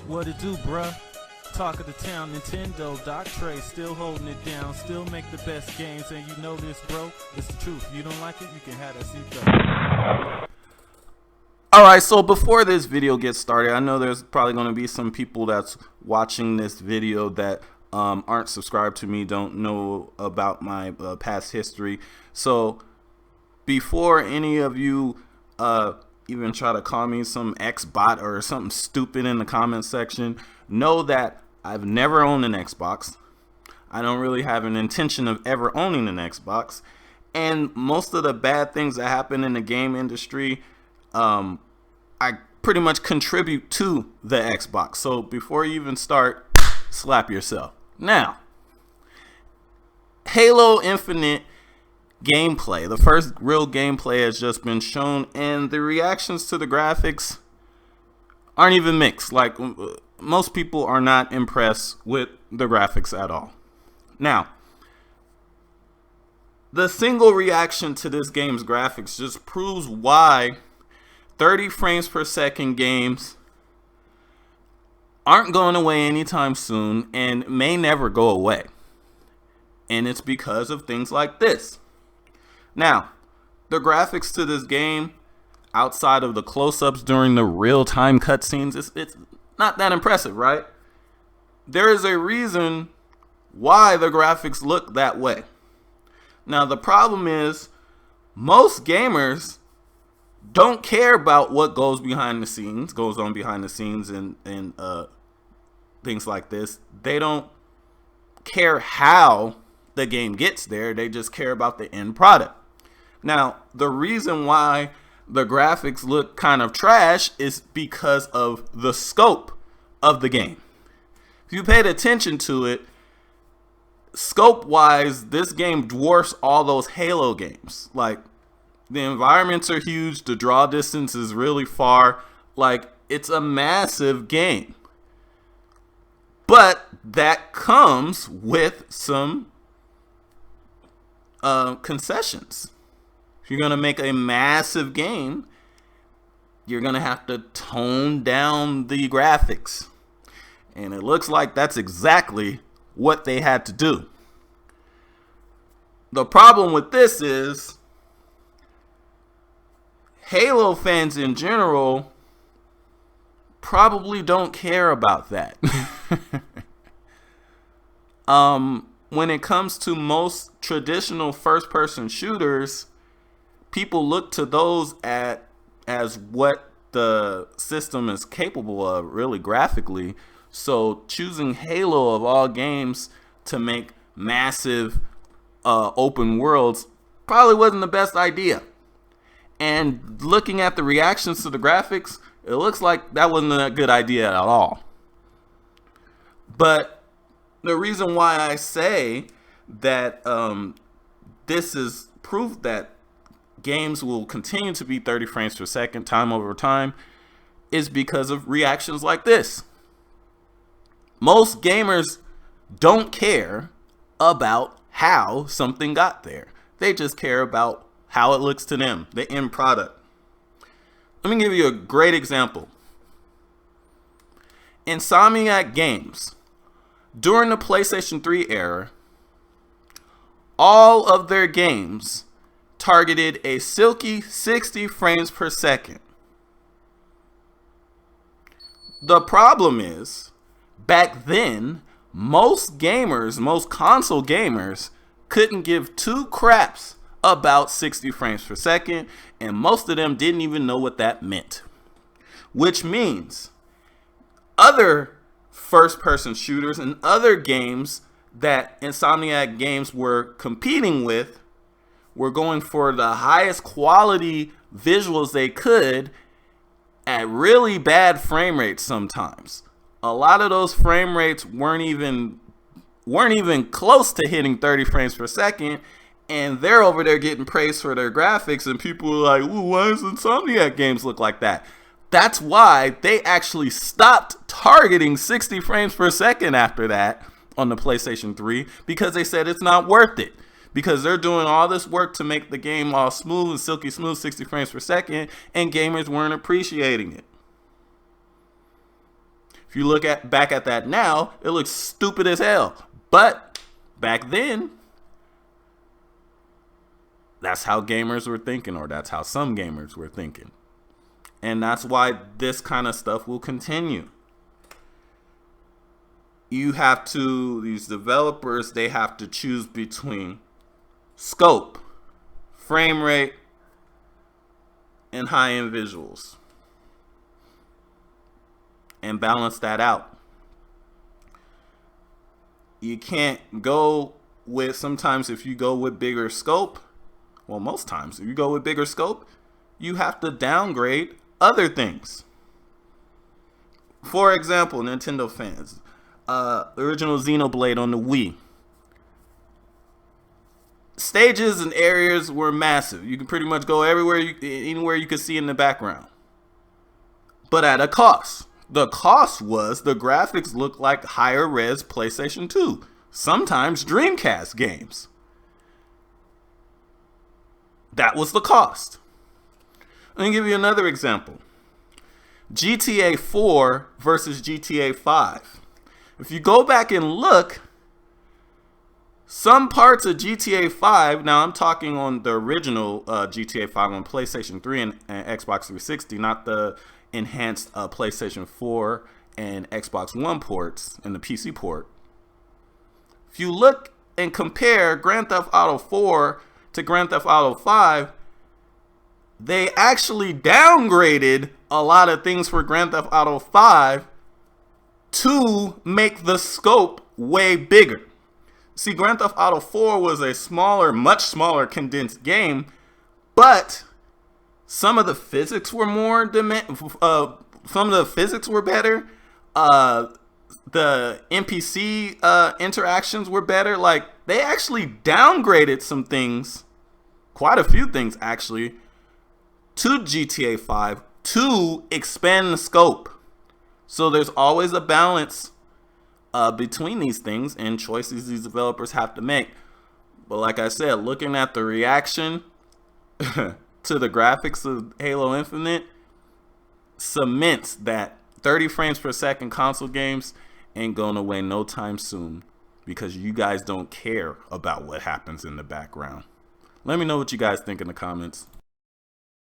What it do, bruh? Talk of the town, Nintendo, Doc Trey still holding it down, still make the best games, and you know this, bro. It's the truth. If you don't like it, you can have that seatbelt. Alright, so before this video gets started, I know there's probably going to be some people that's watching this video that aren't subscribed to me, don't know about my past history. So before any of you even try to call me some X-bot or something stupid in the comment section, know that I've never owned an Xbox. I don't really have an intention of ever owning an Xbox. And most of the bad things that happen in the game industry, I pretty much contribute to the Xbox. So before you even start, slap yourself. Now, Halo Infinite gameplay. The first real gameplay has just been shown, and the reactions to the graphics aren't even mixed. Like, most people are not impressed with the graphics at all. Now, the single reaction to this game's graphics just proves why 30 frames per second games aren't going away anytime soon and may never go away. And it's because of things like this. Now, the graphics to this game, outside of the close-ups during the real-time cutscenes, it's not that impressive, right? There is a reason why the graphics look that way. Now, the problem is most gamers don't care about what goes on behind the scenes and things like this. They don't care how the game gets there. They just care about the end product. Now, the reason why the graphics look kind of trash is because of the scope of the game. If you paid attention to it, scope-wise, this game dwarfs all those Halo games. Like, the environments are huge, the draw distance is really far. Like, it's a massive game. But that comes with some concessions. If you're going to make a massive game, you're going to have to tone down the graphics. And it looks like that's exactly what they had to do. The problem with this is Halo fans in general probably don't care about that. When it comes to most traditional first-person shooters, people look to those as what the system is capable of, really graphically. So choosing Halo of all games to make massive open worlds probably wasn't the best idea. And looking at the reactions to the graphics, it looks like that wasn't a good idea at all. But the reason why I say that this is proof that games will continue to be 30 frames per second time over time is because of reactions like this. Most gamers don't care about how something got there. They just care about how it looks to them, the end product. Let me give you a great example. Insomniac Games, during the PlayStation 3 era, all of their games targeted a silky 60 frames per second. The problem is, back then, most console gamers couldn't give two craps about 60 frames per second, and most of them didn't even know what that meant. Which means other first-person shooters and other games that Insomniac Games were competing with were going for the highest quality visuals they could at really bad frame rates sometimes. A lot of those frame rates weren't even close to hitting 30 frames per second, and they're over there getting praised for their graphics, and people are like, "Ooh, why does Insomniac Games look like that?" That's why they actually stopped targeting 60 frames per second after that on the PlayStation 3, because they said it's not worth it. Because they're doing all this work to make the game all smooth and silky smooth, 60 frames per second, and gamers weren't appreciating it. If you look at back at that now, it looks stupid as hell. But back then, that's how gamers were thinking, or that's how some gamers were thinking. And that's why this kind of stuff will continue. These developers, they have to choose between scope, frame rate, and high-end visuals, and balance that out. You can't go with, sometimes if you go with bigger scope, well, most times if you go with bigger scope, you have to downgrade other things. For example, Nintendo fans, the original Xenoblade on the Wii, stages and areas were massive. You could pretty much go anywhere you could see in the background, but at a cost. The cost was the graphics looked like higher res PlayStation 2, sometimes Dreamcast games. That was the cost. Let me give you another example. GTA 4 versus GTA 5. If you go back and look, some parts of GTA 5, now I'm talking on the original GTA 5 on PlayStation 3 and Xbox 360, not the enhanced PlayStation 4 and Xbox One ports and the PC port. If you look and compare Grand Theft Auto 4 to Grand Theft Auto 5, they actually downgraded a lot of things for Grand Theft Auto 5 to make the scope way bigger. See, Grand Theft Auto 4 was a smaller, much smaller condensed game, but some of the physics were some of the physics were better. The NPC interactions were better. Like, they actually downgraded some things, quite a few things actually, to GTA 5 to expand the scope. So there's always a balance between these things and choices these developers have to make. But like I said, looking at the reaction to the graphics of Halo Infinite cements that 30 frames per second console games ain't going away no time soon, because you guys don't care about what happens in the background. Let me know what you guys think in the comments.